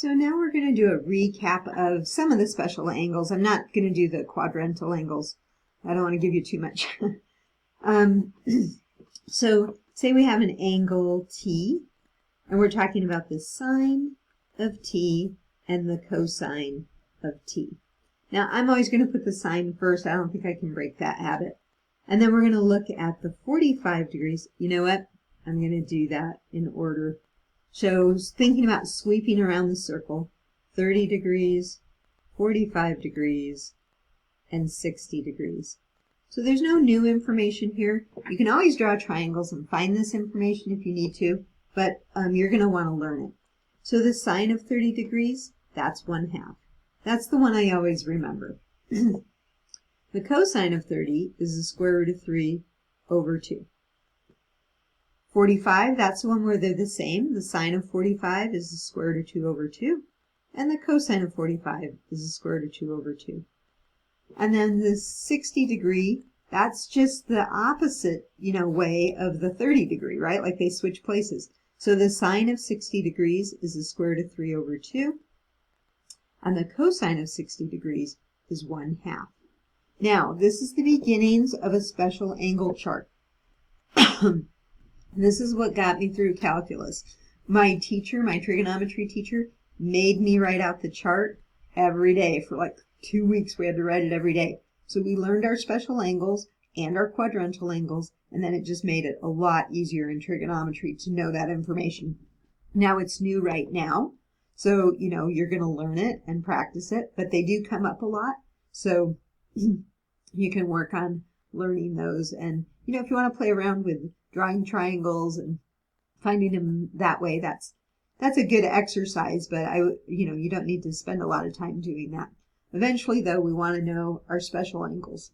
So now we're going to do a recap of some of the special angles. I'm not going to do the quadrantal angles. I don't want to give you too much. So say we have an angle T, and we're talking about the sine of T and the cosine of T. Now I'm always going to put the sine first. I don't think I can break that habit. And then we're going to look at the 45 degrees. You know what? I'm going to do that in order. So thinking about sweeping around the circle, 30 degrees, 45 degrees, and 60 degrees. So there's no new information here. You can always draw triangles and find this information if you need to, but you're going to want to learn it. So the sine of 30 degrees, that's 1/2. That's the one I always remember. The cosine of 30 is the square root of 3 over 2. 45, that's the one where they're the same. The sine of 45 is the square root of 2 over 2. And the cosine of 45 is the square root of 2 over 2. And then the 60 degree, that's just the opposite, way of the 30 degree, right? Like they switch places. So the sine of 60 degrees is the square root of 3 over 2. And the cosine of 60 degrees is 1/2. Now, this is the beginnings of a special angle chart. This is what got me through calculus. My teacher, my trigonometry teacher, made me write out the chart every day. For like 2 weeks, we had to write it every day. So we learned our special angles and our quadrantal angles, and then it just made it a lot easier in trigonometry to know that information. Now it's new right now, so you're going to learn it and practice it, but they do come up a lot, so you can work on learning those. And if you want to play around with drawing triangles and finding them that way, that's a good exercise, but you don't need to spend a lot of time doing that. Eventually, though, we want to know our special angles.